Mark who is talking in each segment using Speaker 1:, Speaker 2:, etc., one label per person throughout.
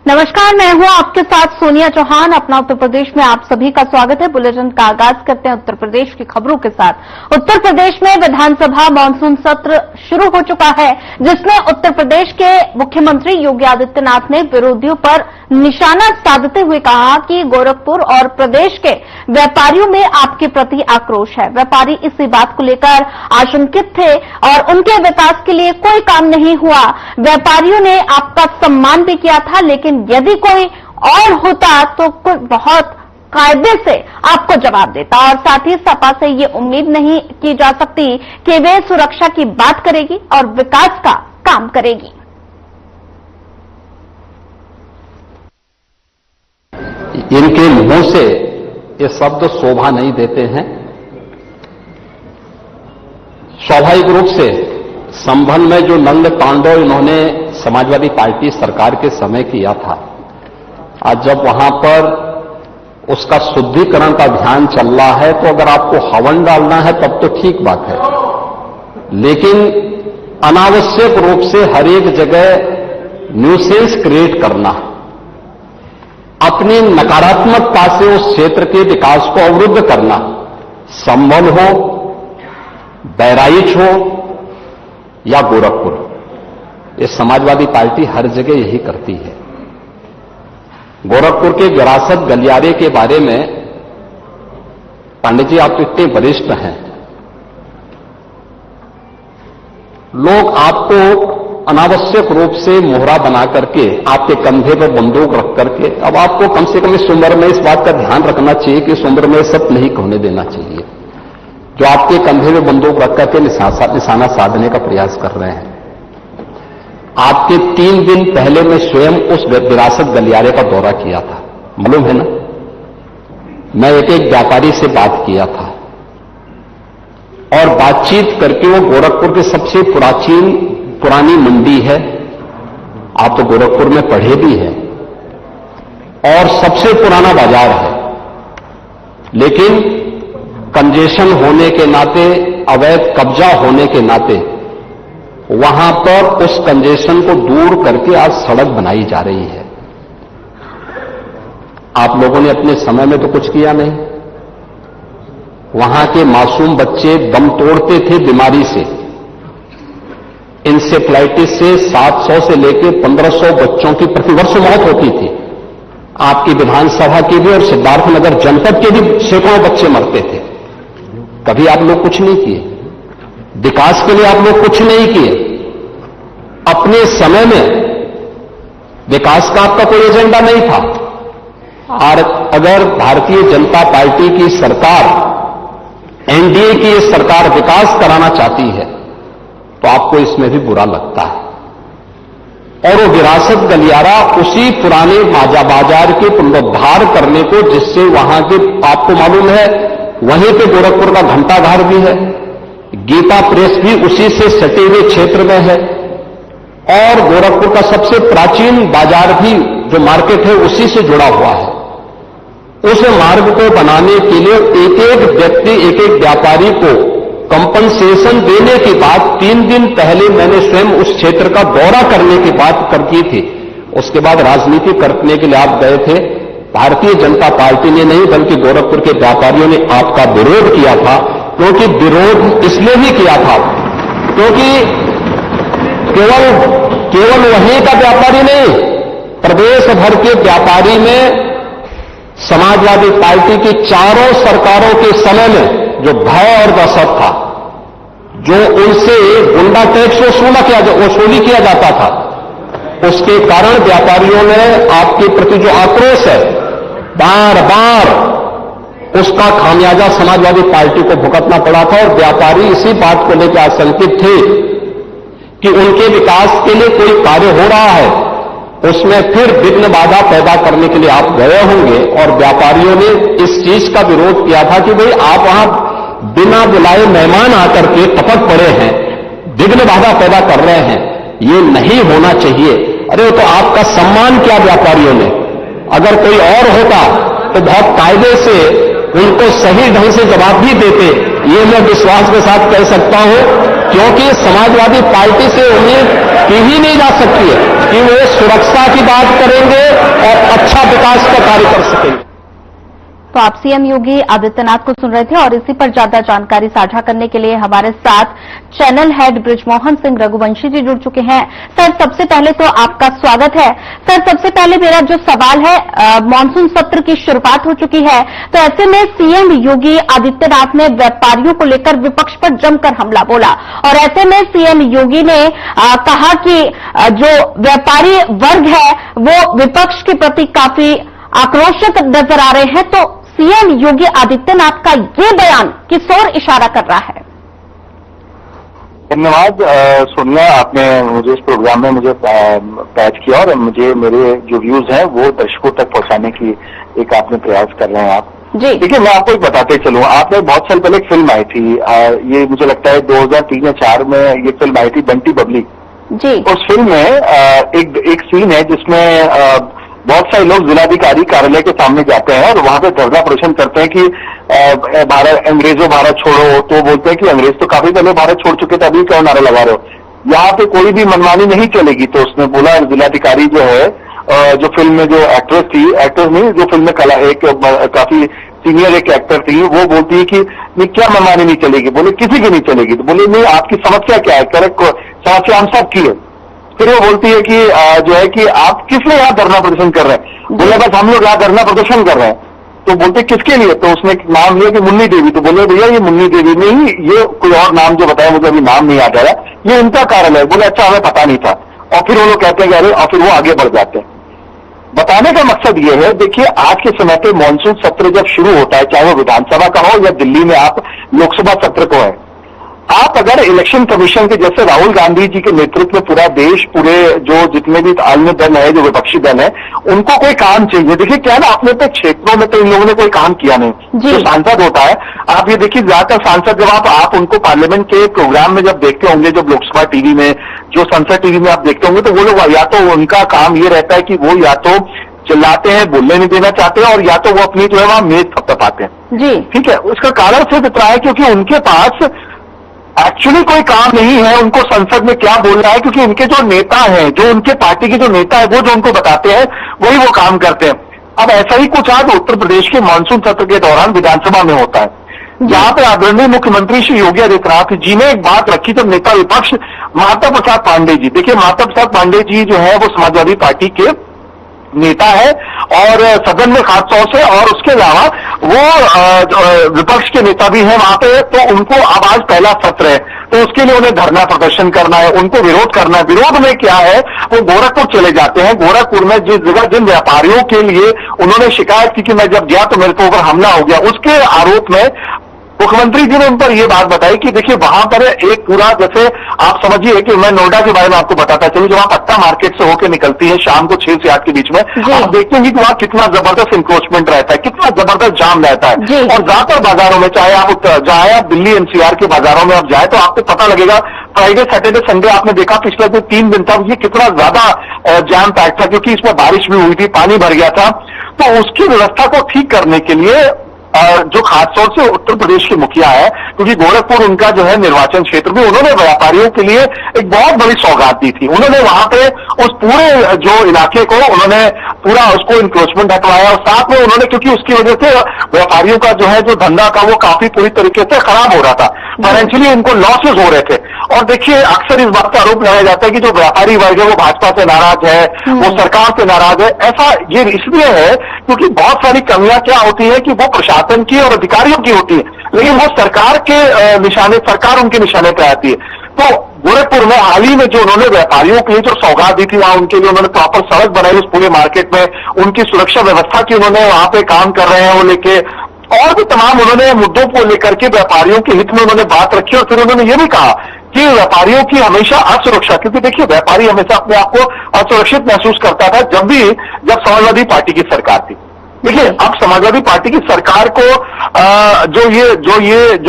Speaker 1: नमस्कार, मैं हूं आपके साथ सोनिया चौहान। अपना उत्तर प्रदेश में आप सभी का स्वागत है। बुलेटिन का आगाज करते हैं उत्तर प्रदेश की खबरों के साथ। उत्तर प्रदेश में विधानसभा मानसून सत्र शुरू हो चुका है, जिसमें उत्तर प्रदेश के मुख्यमंत्री योगी आदित्यनाथ ने विरोधियों पर निशाना साधते हुए कहा कि गोरखपुर और प्रदेश के व्यापारियों में आपके प्रति आक्रोश है। व्यापारी इसी बात को लेकर आशंकित थे और उनके विकास के लिए कोई काम नहीं हुआ। व्यापारियों ने आपका सम्मान भी किया था, लेकिन यदि कोई और होता तो कोई बहुत कायदे से आपको जवाब देता। और साथ ही सपा से ये उम्मीद नहीं की जा सकती कि वे सुरक्षा की बात करेगी और विकास का काम करेगी।
Speaker 2: इनके मुंह से ये शब्द शोभा नहीं देते हैं। स्वाभाविक रूप से संभल में जो नंग तांडव इन्होंने समाजवादी पार्टी सरकार के समय किया था, आज जब वहां पर उसका शुद्धिकरण का अभियान चल रहा है, तो अगर आपको हवन डालना है तब तो ठीक बात है, लेकिन अनावश्यक रूप से हर एक जगह न्यूसेंस क्रिएट करना, अपनी नकारात्मकता से उस क्षेत्र के विकास को अवरुद्ध करना, संभल हो, बहराइच हो या गोरखपुर, ये समाजवादी पार्टी हर जगह यही करती है। गोरखपुर के विरासत गलियारे के बारे में पांडे जी आप तो इतने वरिष्ठ हैं, लोग आपको अनावश्यक रूप से मोहरा बना करके आपके कंधे पर बंदूक रख करके, अब आपको कम से कम इस उम्र में इस बात का ध्यान रखना चाहिए कि इस उम्र में सब नहीं होने देना चाहिए, जो आपके कंधे में बंदूक रख करके निशाना साधने का प्रयास कर रहे हैं। आपके 3 दिन पहले मैं स्वयं उस विरासत गलियारे का दौरा किया था, मालूम है ना। मैं एक व्यापारी से बात किया था और बातचीत करके, वो गोरखपुर की सबसे पुरानी मंडी है, आप तो गोरखपुर में पढ़े भी हैं, और सबसे पुराना बाजार है, लेकिन कंजेशन होने के नाते, अवैध कब्जा होने के नाते वहां पर उस कंजेशन को दूर करके आज सड़क बनाई जा रही है। आप लोगों ने अपने समय में तो कुछ किया नहीं। वहां के मासूम बच्चे दम तोड़ते थे बीमारी से, इंसेफ्लाइटिस से 700 से लेकर 1500 बच्चों की प्रतिवर्ष मौत होती थी। आपकी विधानसभा के भी और सिद्धार्थनगर जनपद के भी सैकड़ों बच्चे मरते थे। कभी आप लोग कुछ नहीं किए, विकास के लिए आप लोग कुछ नहीं किए। अपने समय में विकास का आपका कोई एजेंडा नहीं था। और अगर भारतीय जनता पार्टी की सरकार, एनडीए की ये सरकार विकास कराना चाहती है, तो आपको इसमें भी बुरा लगता है। और वो विरासत गलियारा उसी पुराने बाजार के पुनरुद्धार करने को, जिससे वहां के, आपको मालूम है, वहीं पे गोरखपुर का घंटाघर भी है, गीता प्रेस भी उसी से सटे हुए क्षेत्र में है, और गोरखपुर का सबसे प्राचीन बाजार भी जो मार्केट है उसी से जुड़ा हुआ है। उस मार्ग को बनाने के लिए एक एक व्यक्ति, एक एक व्यापारी को कंपनसेशन देने की बात 3 दिन पहले मैंने स्वयं उस क्षेत्र का दौरा करने की बात कर की थी। उसके बाद राजनीति करने के लिए आप गए थे। भारतीय जनता पार्टी ने नहीं, बल्कि गोरखपुर के व्यापारियों ने आपका विरोध किया था। क्योंकि विरोध इसलिए भी किया था क्योंकि केवल वहीं का व्यापारी नहीं, प्रदेश भर के व्यापारी में समाजवादी पार्टी की चारों सरकारों के समय में जो भय और दहशत था, जो उनसे गुंडा टैक्स वसूली किया जाता था, उसके कारण व्यापारियों ने आपके प्रति जो आक्रोश है, बार बार उसका खामियाजा समाजवादी पार्टी को भुगतना पड़ा था। और व्यापारी इसी बात को लेकर आशंकित थे कि उनके विकास के लिए कोई कार्य हो रहा है, उसमें फिर विघ्न बाधा पैदा करने के लिए आप गए होंगे। और व्यापारियों ने इस चीज का विरोध किया था कि भाई आप वहां बिना बुलाए मेहमान आकर के टपक पड़े हैं, विघ्न बाधा पैदा कर रहे हैं, ये नहीं होना चाहिए। अरे तो आपका सम्मान किया व्यापारियों ने। अगर कोई और होता तो बहुत कायदे से उनको सही ढंग से जवाब भी देते, ये मैं विश्वास के साथ कह सकता हूं। क्योंकि समाजवादी पार्टी से उम्मीद की ही नहीं जा सकती है कि वे सुरक्षा की बात करेंगे और अच्छा विकास का कार्य कर सकेंगे।
Speaker 1: तो आप सीएम योगी आदित्यनाथ को सुन रहे थे और इसी पर ज्यादा जानकारी साझा करने के लिए हमारे साथ चैनल हेड बृजमोहन सिंह रघुवंशी जी जुड़ चुके हैं। सर, सबसे पहले तो आपका स्वागत है। सर, सबसे पहले मेरा जो सवाल है, मानसून सत्र की शुरुआत हो चुकी है, तो ऐसे में सीएम योगी आदित्यनाथ ने व्यापारियों को लेकर विपक्ष पर जमकर हमला बोला और ऐसे में सीएम योगी ने कहा कि जो व्यापारी वर्ग है वो विपक्ष के प्रति काफी आक्रोशित नजर आ रहे हैं। तो सीएम योगी आदित्यनाथ का ये बयान किस ओर इशारा कर रहा है?
Speaker 3: धन्यवाद सोनिया, आपने मुझे इस प्रोग्राम में मुझे पैच किया और मुझे मेरे जो व्यूज हैं वो दर्शकों तक पहुंचाने की एक आपने प्रयास कर रहे हैं आप
Speaker 1: जी।
Speaker 3: देखिए, मैं आपको एक बताते चलूं, आपने बहुत साल पहले एक फिल्म आई थी, ये मुझे लगता है 2003 या 4 में ये फिल्म आई थी, बंटी बबली
Speaker 1: जी। उस
Speaker 3: फिल्म में एक सीन है जिसमें बहुत सारे लोग जिलाधिकारी कार्यालय के सामने जाते हैं और वहां पे धरना प्रदर्शन करते हैं कि भारत अंग्रेजों भारत छोड़ो। तो बोलते हैं कि अंग्रेज तो काफी पहले भारत छोड़ चुके थे, अभी क्यों नारे लगा रहे हो, यहाँ पे कोई भी मनमानी नहीं चलेगी। तो उसने बोला, जिलाधिकारी जो है जो फिल्म में जो एक्ट्रेस नहीं, जो फिल्म में एक काफी सीनियर एक एक्टर थी, वो बोलती है कि नहीं क्या मनमानी नहीं चलेगी। बोले किसी की नहीं चलेगी। तो बोले नहीं, आपकी समस्या क्या है? करेक्ट समस्या हम सब की है। फिर वो बोलती है कि जो है कि आप किस लिए यहाँ धरना प्रदर्शन कर रहे हैं? बोले बस हम लोग यहाँ धरना प्रदर्शन कर रहे हैं। तो बोलते किसके लिए? तो उसने नाम लिया कि मुन्नी देवी। तो बोले भैया ये मुन्नी देवी नहीं, ये कोई और नाम जो बताया मुझे अभी नाम नहीं याद आ रहा, ये उनका कार्यालय है। बोले अच्छा, हमें पता नहीं था। और फिर वो लोग कहते हैं अरे, और फिर वो आगे बढ़ जाते हैं। बताने का मकसद ये है, देखिए आज के समय पे मानसून सत्र जब शुरू होता है, चाहे वो विधानसभा का हो या दिल्ली में आप लोकसभा सत्र को है, आप अगर इलेक्शन कमीशन के जैसे राहुल गांधी जी के नेतृत्व में पूरा देश, पूरे जो जितने भी आलमी दल है, जो विपक्षी दल है, उनको कोई काम चाहिए। देखिए क्या है ना, अपने अपने क्षेत्रों में तो इन लोगों ने कोई काम किया नहीं। जो सांसद होता है, आप ये देखिए ज्यादातर सांसद जब आप उनको पार्लियामेंट के प्रोग्राम में जब देखते होंगे, जब लोकसभा टीवी में, जो संसद टीवी में आप देखते होंगे, तो वो लोग या तो उनका काम ये रहता है कि वो या तो चिल्लाते हैं, बोलने नहीं देना चाहते हैं, और या तो वो अपनी जो है वहां मेज थपथपाते हैं जी। ठीक है, उसका कारण सिर्फ इतना है क्योंकि उनके पास एक्चुअली कोई काम नहीं है उनको संसद में क्या बोलना है, क्योंकि उनके जो नेता हैं, जो उनके पार्टी के जो नेता है, वो जो उनको बताते हैं वही वो काम करते हैं। अब ऐसा ही कुछ आज उत्तर प्रदेश के मानसून सत्र के दौरान विधानसभा में होता है, जहां पे आदरणीय मुख्यमंत्री श्री योगी आदित्यनाथ जी ने एक बात रखी, जब नेता विपक्ष माता प्रसाद पांडे जी, देखिए माता प्रसाद पांडे जी जो है वो समाजवादी पार्टी के नेता है और सदन में खासतौर से, और उसके अलावा वो विपक्ष के नेता भी हैं वहां पे। तो उनको अब आज पहला सत्र है, तो उसके लिए उन्हें धरना प्रदर्शन करना है, उनको विरोध करना है। विरोध में क्या है, वो गोरखपुर चले जाते हैं। गोरखपुर में जिस जगह जिन व्यापारियों के लिए उन्होंने शिकायत की कि मैं जब गया तो मेरे को ऊपर हमला हो गया, उसके आरोप में मुख्यमंत्री जी ने उन पर यह बात बताई कि देखिए वहां पर एक पूरा, जैसे आप समझिए कि मैं नोएडा के बारे में आपको बताता चलूं, जब आप पट्टा मार्केट से होकर निकलती है शाम को 6 से 8 के बीच में, आप देखते हैं कि वहां कितना जबरदस्त इंक्रोचमेंट रहता है, कितना जबरदस्त जाम रहता है। और ज्यादातर बाजारों में, चाहे आप दिल्ली एनसीआर के बाजारों में आप जाए तो आपको पता लगेगा, फ्राइडे सैटरडे संडे आपने देखा पिछले जो 3 दिन था, ये कितना ज्यादा जैम पैक था, क्योंकि इसमें बारिश भी हुई थी, पानी भर गया था। तो उसकी व्यवस्था को ठीक करने के लिए जो खासतौर से उत्तर प्रदेश के मुखिया है, क्योंकि गोरखपुर उनका जो है निर्वाचन क्षेत्र में, उन्होंने व्यापारियों के लिए एक बहुत बड़ी सौगात दी थी। उन्होंने वहां पे उस पूरे जो इलाके को उन्होंने पूरा उसको इंक्रोचमेंट हटवाया, और साथ में उन्होंने, क्योंकि उसकी वजह से व्यापारियों का जो है जो धंधा था वो काफी पूरी तरीके से खराब हो रहा था, फाइनेंशियली उनको लॉसेज हो रहे थे। और देखिए अक्सर इस बात का आरोप लगाया जाता है कि जो व्यापारी वर्ग है वो भाजपा से नाराज है, वो सरकार से नाराज है। ऐसा ये इसलिए है क्योंकि बहुत सारी कमियां क्या होती है कि वो प्रशासन की और अधिकारियों की होती है, लेकिन वो सरकार के निशाने, सरकार उनके निशाने पर आती है। तो गोरखपुर में हाल ही में जो उन्होंने व्यापारियों के लिए जो सौगात दी थी, वहां उनके लिए उन्होंने प्रॉपर सड़क बनाई उस पूरे मार्केट में, उनकी सुरक्षा व्यवस्था की उन्होंने वहां पे काम कर रहे हैं वो लेके, और भी तमाम उन्होंने मुद्दों को लेकर के व्यापारियों के हित में उन्होंने बात रखी। और फिर उन्होंने ये भी कहा कि व्यापारियों की हमेशा असुरक्षा, क्योंकि देखिए व्यापारी हमेशा अपने आप को असुरक्षित महसूस करता था जब समाजवादी पार्टी की सरकार थी। देखिए अब समाजवादी पार्टी की सरकार को जो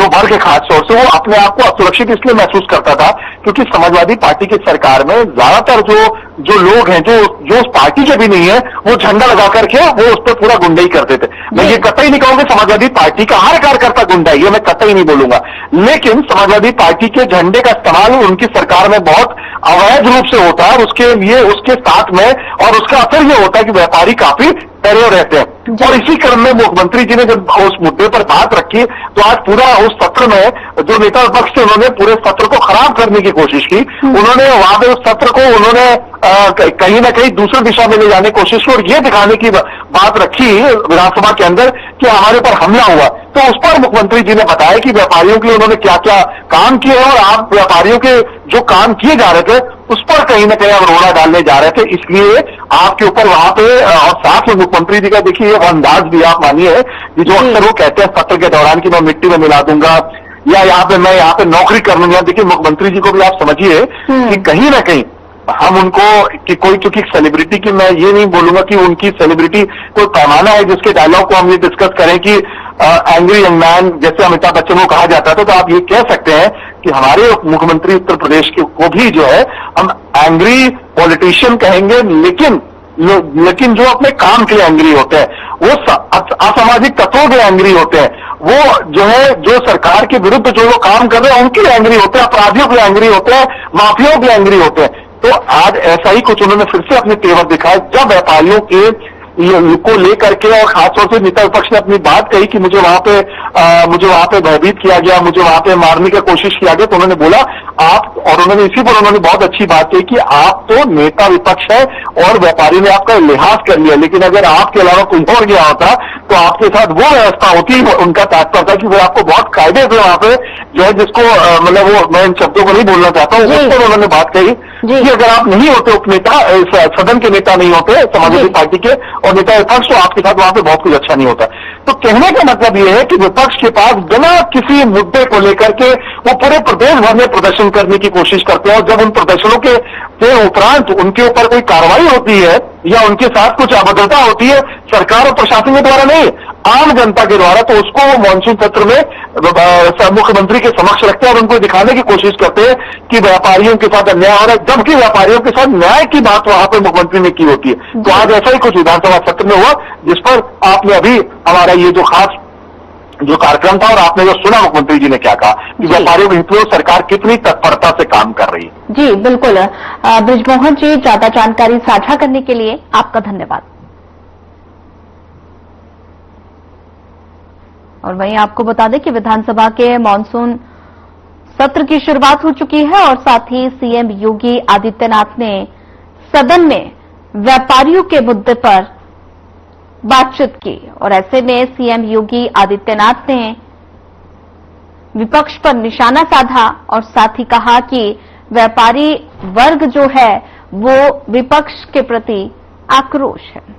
Speaker 3: वर्ग है खासतौर से, वो अपने आप को असुरक्षित इसलिए महसूस करता था क्योंकि समाजवादी पार्टी की सरकार में ज्यादातर जो जो लोग हैं जो उस पार्टी के भी नहीं है, वो झंडा लगा करके वो उस पर पूरा गुंडाई करते थे। मैं ये कतई नहीं कहूंगा समाजवादी पार्टी का हर कार्यकर्ता गुंडा है, ये मैं कतई नहीं बोलूंगा, लेकिन समाजवादी पार्टी के झंडे का इस्तेमाल उनकी सरकार में बहुत अवैध रूप से होता है। उसके लिए उसके साथ में और उसका असर ये होता है कि व्यापारी काफी डरे रहते हैं। और इसी क्रम में मुख्यमंत्री जी ने जब उस मुद्दे पर बात रखी तो आज पूरा उस सत्र में जो नेता विपक्ष थे उन्होंने पूरे सत्र को खराब करने की कोशिश की। उन्होंने वहां पे उस सत्र को उन्होंने कहीं ना कहीं दूसरी दिशा में ले जाने की कोशिश की और ये दिखाने की बात रखी विधानसभा के अंदर कि हमारे पर हमला हुआ। तो उस पर मुख्यमंत्री जी ने बताया कि व्यापारियों के लिए उन्होंने क्या क्या काम किए हैं और आप व्यापारियों के जो काम किए जा रहे थे उस पर कहीं ना कहीं आप रोड़ा डालने जा रहे थे, इसलिए आपके ऊपर वहां पे और साथ में मुख्यमंत्री जी का देखिए वो अंदाज भी आप मानिए कि जो अक्सर वो कहते हैं सत्र के दौरान कि मैं मिट्टी में मिला दूंगा या मैं यहाँ पे नौकरी कर लूंगा। देखिए मुख्यमंत्री जी को भी आप समझिए कि कहीं ना कहीं हम उनको कि कोई चूंकि सेलिब्रिटी की मैं ये नहीं बोलूंगा कि उनकी सेलिब्रिटी कोई पैमाना है जिसके डायलॉग को हम ये डिस्कस करें कि एंग्री यंग मैन जैसे अमिताभ बच्चन को कहा जाता था, तो आप ये कह सकते हैं कि हमारे मुख्यमंत्री उत्तर प्रदेश को भी जो है हम एंग्री पॉलिटिशियन कहेंगे, लेकिन जो अपने काम के लिए एंग्री होते हैं, वो असामाजिक तत्वों के एंग्री होते हैं, वो जो है जो सरकार के विरुद्ध जो लोग काम कर रहे हैं उनके लिए एंग्री होते हैं, अपराधियों के एंग्री होते हैं, माफियाओं के एंग्री होते हैं। तो आज ऐसा ही कुछ उन्होंने फिर से अपने तेवर दिखाए जब व्यापारियों के को लेकर के और खासतौर से नेता विपक्ष ने अपनी बात कही कि मुझे वहां पे भयभीत किया गया, मुझे वहां पे मारने की कोशिश किया गया। तो उन्होंने बोला आप, और उन्होंने इसी पर उन्होंने बहुत अच्छी बात कही कि आप तो नेता विपक्ष है और व्यापारी ने आपका लिहाज कर लिया, लेकिन अगर आपके अलावा कोई और गया होता तो आपके साथ वो व्यवस्था होती। उनका तात्पर्य था कि वो आपको बहुत कायदे से वहां पे जो है जिसको मतलब वो मैं इन शब्दों को नहीं बोलना चाहता हूँ, उस पर उन्होंने बात कही कि अगर आप नहीं होते उपनेता, सदन के नेता नहीं होते समाजवादी पार्टी के और नेता विपक्ष, तो आपके साथ वहां पे बहुत कुछ अच्छा नहीं होता। तो कहने का मतलब यह है कि विपक्ष के पास बिना किसी मुद्दे को लेकर के वो पूरे प्रदेश भर में प्रदर्शन करने की कोशिश करते हैं और जब उन प्रदर्शनों के उपरांत उनके ऊपर कोई कार्रवाई होती है या उनके साथ कुछ अभद्रता होती है सरकार और प्रशासन के द्वारा नहीं, आम जनता के द्वारा, तो उसको वो मानसून सत्र में मुख्यमंत्री के समक्ष रखते हैं और उनको दिखाने की कोशिश करते हैं कि व्यापारियों के साथ अन्याय हो रहा है, जबकि व्यापारियों के साथ न्याय की बात वहां पर मुख्यमंत्री ने की होती है। तो आज ऐसा ही कुछ विधानसभा सत्र में हुआ जिस पर आपने अभी हमारा ये जो खास जो कार्यक्रम था और आपने जो सुना मुख्यमंत्री जी ने क्या कहा कि व्यापारियों के हित में सरकार कितनी तत्परता से काम कर रही है।
Speaker 1: जी बिल्कुल। बृजमोहन जी, ज्यादा जानकारी साझा करने के लिए आपका धन्यवाद। और वहीं आपको बता दें कि विधानसभा के मानसून सत्र की शुरुआत हो चुकी है और साथ ही सीएम योगी आदित्यनाथ ने सदन में व्यापारियों के मुद्दे पर बातचीत की और ऐसे में सीएम योगी आदित्यनाथ ने विपक्ष पर निशाना साधा और साथ ही कहा कि व्यापारी वर्ग जो है वो विपक्ष के प्रति आक्रोश है।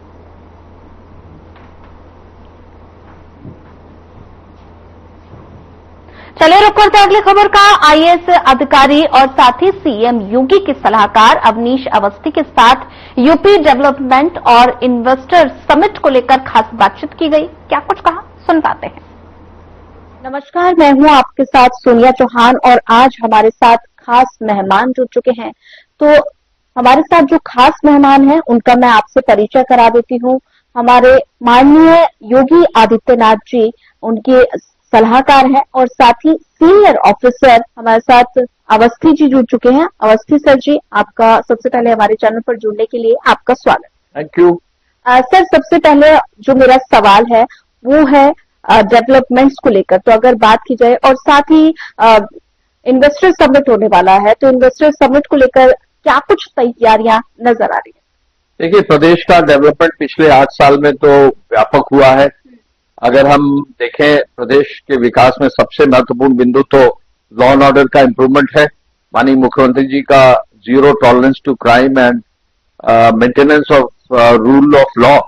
Speaker 1: चलिए रुक करते हैं अगली खबर का। आईएएस अधिकारी और साथ ही सीएम योगी के सलाहकार अवनीश अवस्थी के साथ यूपी डेवलपमेंट और इन्वेस्टर समिट को लेकर खास बातचीत की गई। क्या कुछ कहा, सुन पाते हैं। नमस्कार, मैं हूं आपके साथ सोनिया चौहान और आज हमारे साथ खास मेहमान जुड़ चुके हैं। तो हमारे साथ जो खास मेहमान हैं उनका मैं आपसे परिचय करा देती हूं। हमारे माननीय योगी आदित्यनाथ जी उनके सलाहकार हैं और साथ ही सीनियर ऑफिसर हमारे साथ अवस्थी जी जुड़ चुके हैं। अवस्थी सर जी, आपका सबसे पहले हमारे चैनल पर जुड़ने के लिए आपका स्वागत।
Speaker 2: Thank you.
Speaker 1: सर, सबसे पहले जो मेरा सवाल है वो है डेवलपमेंट्स को लेकर। तो अगर बात की जाए और साथ ही इन्वेस्टर समिट होने वाला है, तो इन्वेस्टर समिट को लेकर क्या कुछ तैयारियां नजर आ रही है?
Speaker 4: देखिए, प्रदेश का डेवलपमेंट पिछले 8 साल में तो व्यापक हुआ है। अगर हम देखें प्रदेश के विकास में सबसे महत्वपूर्ण बिंदु तो लॉ एंड ऑर्डर का इम्प्रूवमेंट है। माननीय मुख्यमंत्री जी का zero tolerance to crime and maintenance of rule of law,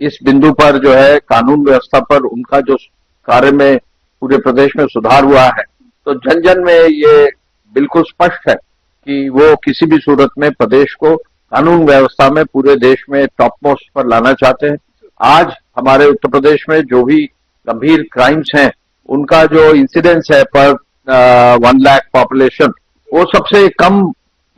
Speaker 4: इस बिंदु पर जो है कानून व्यवस्था पर उनका जो कार्य में पूरे प्रदेश में सुधार हुआ है, तो जन जन में ये बिल्कुल स्पष्ट है कि वो किसी भी सूरत में प्रदेश को कानून व्यवस्था में पूरे देश में टॉप मोस्ट पर लाना चाहते हैं। आज हमारे उत्तर प्रदेश में जो भी गंभीर क्राइम्स हैं उनका जो इंसिडेंस है पर 1 लाख पॉपुलेशन, वो सबसे कम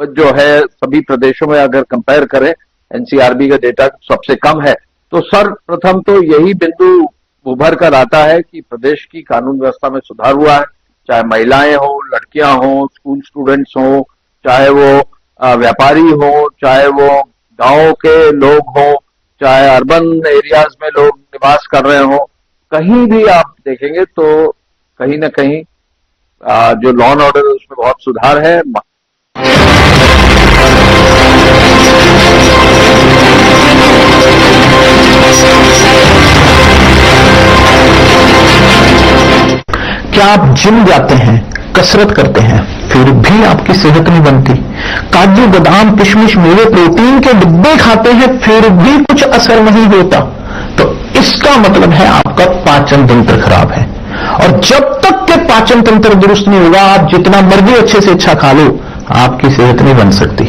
Speaker 4: जो है सभी प्रदेशों में अगर कंपेयर करें, एनसीआरबी का डेटा सबसे कम है। तो सर्वप्रथम तो यही बिंदु उभर कर आता है कि प्रदेश की कानून व्यवस्था में सुधार हुआ है, चाहे महिलाएं हो, लड़कियां हो, स्कूल स्टूडेंट्स हो, चाहे वो व्यापारी हो, चाहे वो गांव के लोग हो, चाहे अर्बन एरियाज में लोग निवास कर रहे हो, कहीं भी आप देखेंगे तो कहीं ना कहीं जो लॉ एंड ऑर्डर है उसमें बहुत सुधार है।
Speaker 5: क्या आप जिम जाते हैं, कसरत करते हैं, फिर भी आपकी सेहत नहीं बनती? काजू बादाम किशमिश मेवे प्रोटीन के डिब्बे खाते हैं फिर भी कुछ असर नहीं होता, तो इसका मतलब है आपका पाचन तंत्र खराब है। और जब तक के पाचन तंत्र दुरुस्त नहीं होगा, आप जितना मर्जी अच्छे से अच्छा खा लो, आपकी सेहत नहीं बन सकती।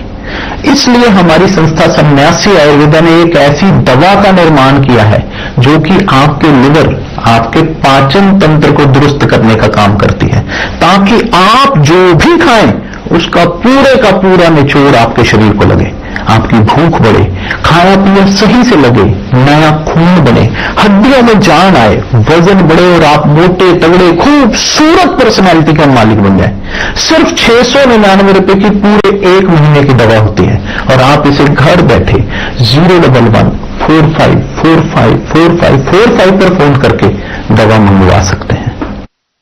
Speaker 5: इसलिए हमारी संस्था सन्यासी आयुर्वेदा ने एक ऐसी दवा का निर्माण किया है जो कि आपके लिवर, आपके पाचन तंत्र को दुरुस्त करने का काम करती है, ताकि आप जो भी खाएं उसका पूरे का पूरा निचोड़ आपके शरीर को लगे, आपकी भूख बढ़े, खाया पिया सही से लगे, नया खून बने, हड्डियों में जान आए, वजन बढ़े और आप मोटे तगड़े खूबसूरत पर्सनैलिटी का मालिक बन जाए। सिर्फ 699 रुपए की पूरे 1 महीने की दवा होती है और आप इसे घर बैठे 01145454545 पर फोन करके दवा मंगवा सकते हैं।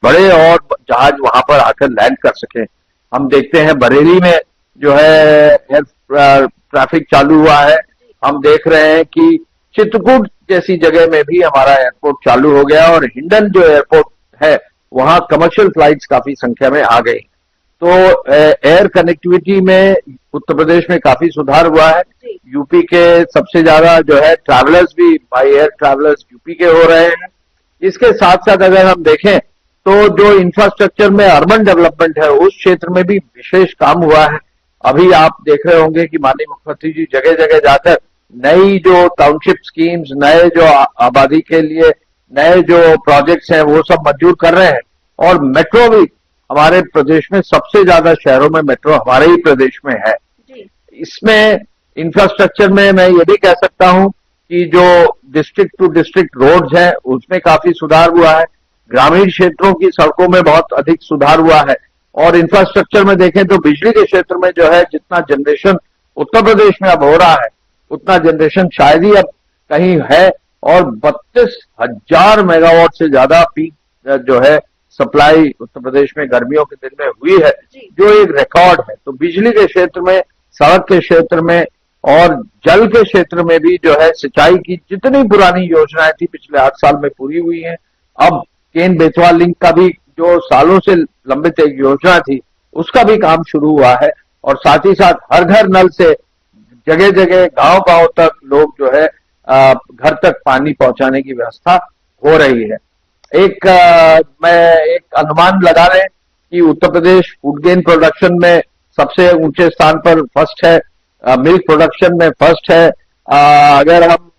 Speaker 4: बड़े और जहाज वहां पर आकर लैंड कर सके। हम देखते हैं बरेली में जो है एयर ट्रैफिक चालू हुआ है, हम देख रहे हैं कि चित्रकूट जैसी जगह में भी हमारा एयरपोर्ट चालू हो गया और हिंडन जो एयरपोर्ट है वहां कमर्शियल फ्लाइट्स काफी संख्या में आ गई। तो एयर कनेक्टिविटी में उत्तर प्रदेश में काफी सुधार हुआ है। यूपी के सबसे ज्यादा जो है ट्रैवलर्स भी बाय एयर ट्रैवलर्स यूपी के हो रहे हैं। इसके साथ साथ अगर हम देखें तो जो इंफ्रास्ट्रक्चर में अर्बन डेवलपमेंट है उस क्षेत्र में भी विशेष काम हुआ है। अभी आप देख रहे होंगे कि माननीय मुख्यमंत्री जी जगह जगह जाकर नई जो टाउनशिप स्कीम्स, नए जो आबादी के लिए नए जो प्रोजेक्ट्स हैं वो सब मंजूर कर रहे हैं। और मेट्रो भी हमारे प्रदेश में सबसे ज्यादा शहरों में मेट्रो हमारे ही प्रदेश में है। इसमें इंफ्रास्ट्रक्चर में मैं ये भी कह सकता हूं कि जो डिस्ट्रिक्ट टू डिस्ट्रिक्ट रोड्स हैं उसमें काफी सुधार हुआ है। ग्रामीण क्षेत्रों की सड़कों में बहुत अधिक सुधार हुआ है। और इंफ्रास्ट्रक्चर में देखें तो बिजली के क्षेत्र में जो है जितना जनरेशन उत्तर प्रदेश में अब हो रहा है उतना जनरेशन शायद ही अब कहीं है। और 32,000 मेगावाट से ज्यादा पीक जो है सप्लाई उत्तर प्रदेश में गर्मियों के दिन में हुई है, जो एक रिकॉर्ड है। तो बिजली के क्षेत्र में, सड़क के क्षेत्र में और जल के क्षेत्र में भी जो है सिंचाई की जितनी पुरानी योजनाएं थी पिछले 8 साल में पूरी हुई हैं। अब केन बेतवा लिंक का भी जो सालों से लंबित एक योजना थी उसका भी काम शुरू हुआ है। और साथ ही साथ हर घर नल से जगह जगह गांव गांव तक लोग जो है घर तक पानी पहुंचाने की व्यवस्था हो रही है। मैं एक अनुमान लगा रहे कि Uttar Pradesh food gain production में सबसे ऊंचे स्थान पर फर्स्ट है, मिल्क प्रोडक्शन में फर्स्ट है। अगर हम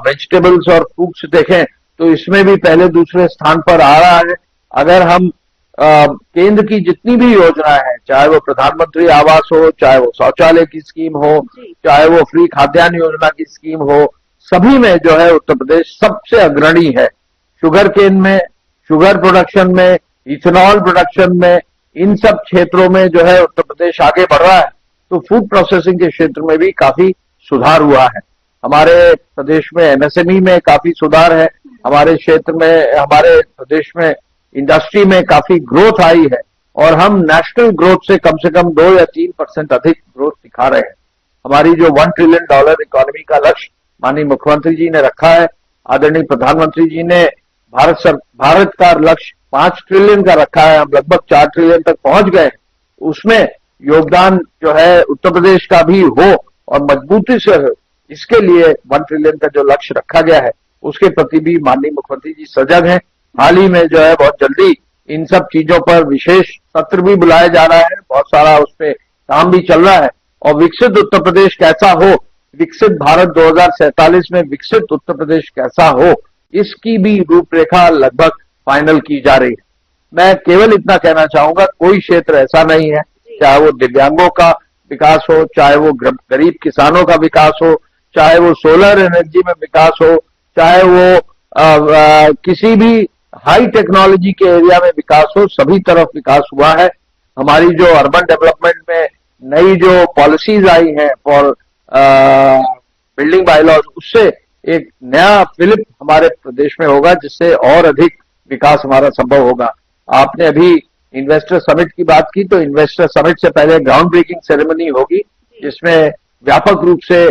Speaker 4: वेजिटेबल्स और फ्रूट्स देखें तो इसमें भी पहले दूसरे स्थान पर आ रहा है। अगर हम केंद्र की जितनी भी योजनाएं हैं, चाहे वो प्रधानमंत्री आवास हो, चाहे वो शौचालय की स्कीम हो, चाहे वो फ्री खाद्यान्न योजना की स्कीम हो, सभी में जो है उत्तर प्रदेश सबसे अग्रणी है। शुगर केन में, शुगर प्रोडक्शन में, इथेनॉल प्रोडक्शन में, इन सब क्षेत्रों में जो है उत्तर प्रदेश आगे बढ़ रहा है। तो फूड प्रोसेसिंग के क्षेत्र में भी काफी सुधार हुआ है। हमारे प्रदेश में एमएसएमई में काफी सुधार है। हमारे क्षेत्र में, हमारे प्रदेश में इंडस्ट्री में काफी ग्रोथ आई है और हम नेशनल ग्रोथ से कम 2 या 3% अधिक ग्रोथ दिखा रहे हैं। हमारी जो $1 ट्रिलियन इकोनॉमी का लक्ष्य माननीय मुख्यमंत्री जी ने रखा है, आदरणीय प्रधानमंत्री जी ने भारत का लक्ष्य 5 ट्रिलियन का रखा है, हम लगभग 4 ट्रिलियन तक पहुंच गए। उसमें योगदान जो है उत्तर प्रदेश का भी हो और मजबूती से हो, इसके लिए 1 ट्रिलियन का जो लक्ष्य रखा गया है उसके प्रति भी माननीय मुख्यमंत्री जी सजग हैं। हाल ही में जो है बहुत जल्दी इन सब चीजों पर विशेष सत्र भी बुलाया जा रहा है, बहुत सारा उस पर काम भी चल रहा है। और विकसित उत्तर प्रदेश कैसा हो, विकसित भारत 2047 में विकसित उत्तर प्रदेश कैसा हो, इसकी भी रूपरेखा लगभग फाइनल की जा रही है। मैं केवल इतना कहना चाहूंगा, कोई क्षेत्र ऐसा नहीं है, चाहे वो दिव्यांगों का विकास हो, चाहे वो गरीब किसानों का विकास हो, चाहे वो सोलर एनर्जी में विकास हो, चाहे वो किसी भी हाई टेक्नोलॉजी के एरिया में विकास हो, सभी तरफ विकास हुआ है। हमारी जो अर्बन डेवलपमेंट में नई जो पॉलिसीज आई हैं फॉर बिल्डिंग बायलॉज, उससे एक नया फिलिप हमारे प्रदेश में होगा, जिससे और अधिक विकास हमारा संभव होगा। आपने अभी इन्वेस्टर समिट की बात की, तो इन्वेस्टर समिट से पहले ग्राउंड ब्रेकिंग सेरेमनी होगी, जिसमें व्यापक रूप से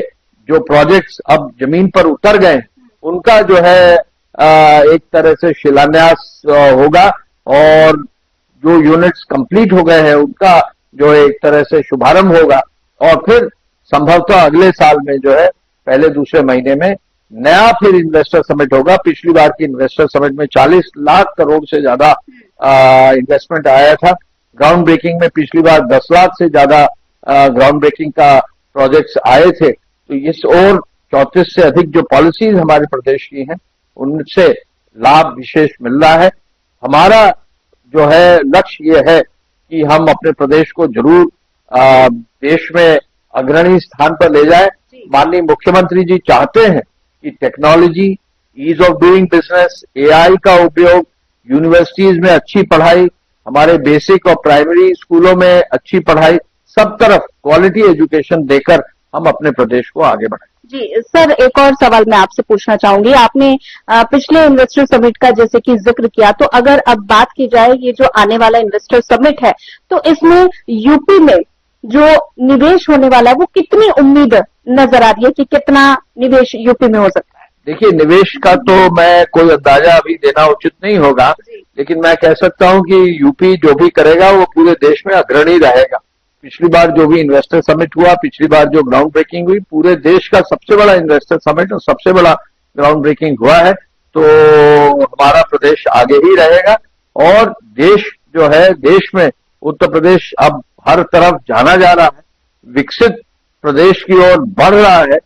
Speaker 4: जो प्रोजेक्ट्स अब जमीन पर उतर गए उनका जो है एक तरह से शिलान्यास होगा, और जो यूनिट्स कंप्लीट हो गए हैं उनका जो एक तरह से शुभारंभ होगा, और फिर संभवतः अगले साल में जो है पहले दूसरे महीने में नया फिर इन्वेस्टर समिट होगा। पिछली बार की इन्वेस्टर समिट में 40 लाख करोड़ से ज्यादा इन्वेस्टमेंट आया था। ग्राउंड ब्रेकिंग में पिछली बार 10 लाख से ज्यादा ग्राउंड ब्रेकिंग का प्रोजेक्ट्स आए थे। तो इस और 34 से अधिक जो पॉलिसीज हमारे प्रदेश की हैं उनसे लाभ विशेष मिल रहा है। हमारा जो है लक्ष्य ये है कि हम अपने प्रदेश को जरूर देश में अग्रणी स्थान पर ले जाए। माननीय मुख्यमंत्री जी चाहते हैं कि technology, ease of doing business, AI का उपयोग, यूनिवर्सिटीज में अच्छी पढ़ाई, हमारे बेसिक और प्राइमरी स्कूलों में अच्छी पढ़ाई, सब तरफ क्वालिटी एजुकेशन देकर हम अपने प्रदेश को आगे बढ़ाएं।
Speaker 1: जी सर, एक और सवाल मैं आपसे पूछना चाहूंगी। आपने पिछले इन्वेस्टर समिट का जैसे कि जिक्र किया, तो अगर अब बात की जाए ये जो आने वाला इन्वेस्टर समिट है, तो इसमें यूपी में जो निवेश होने वाला है वो कितनी उम्मीद नजर आ रही है कि कितना निवेश यूपी में हो सकता है?
Speaker 4: देखिए, निवेश का तो मैं कोई अंदाजा अभी देना उचित नहीं होगा, लेकिन मैं कह सकता हूं कि यूपी जो भी करेगा वो पूरे देश में अग्रणी रहेगा। पिछली बार जो भी इन्वेस्टर समिट हुआ, पिछली बार जो ग्राउंड ब्रेकिंग हुई, पूरे देश का सबसे बड़ा इन्वेस्टर समिट और सबसे बड़ा ग्राउंड ब्रेकिंग हुआ है। तो हमारा प्रदेश आगे ही रहेगा, और देश जो है, देश में उत्तर प्रदेश अब हर तरफ जाना जा रहा है, विकसित प्रदेश की ओर बढ़ रहा है।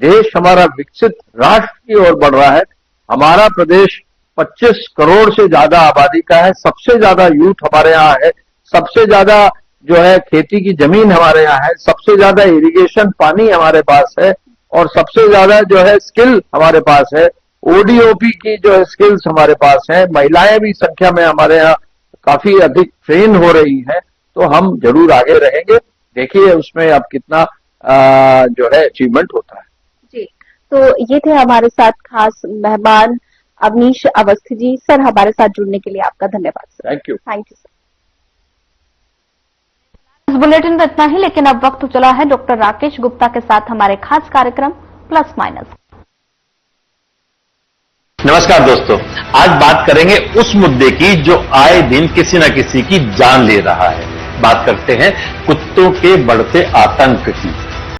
Speaker 4: देश हमारा विकसित राष्ट्र की ओर बढ़ रहा है। हमारा प्रदेश 25 करोड़ से ज्यादा आबादी का है, सबसे ज्यादा यूथ हमारे यहाँ है, सबसे ज्यादा जो है खेती की जमीन हमारे यहाँ है, सबसे ज्यादा इरिगेशन पानी हमारे पास है, और सबसे ज्यादा जो है स्किल हमारे पास है। ओडीओपी की जो है स्किल्स हमारे पास है। महिलाएं भी संख्या में हमारे यहाँ काफी अधिक ट्रेन हो रही हैं। तो हम जरूर आगे रहेंगे। देखिए उसमें अब कितना जो है अचीवमेंट होता है।
Speaker 1: जी, तो ये थे हमारे साथ खास मेहमान अवनीश अवस्थी जी। सर, हमारे साथ जुड़ने के लिए आपका धन्यवाद sir.
Speaker 4: Thank you.
Speaker 1: Thank you sir. इस बुलेटिन में इतना ही, लेकिन अब वक्त चला है डॉक्टर राकेश गुप्ता के साथ हमारे खास कार्यक्रम प्लस माइनस।
Speaker 6: नमस्कार दोस्तों, आज बात करेंगे उस मुद्दे की जो आए दिन किसी न किसी की जान ले रहा है। बात करते हैं कुत्तों के बढ़ते आतंक की।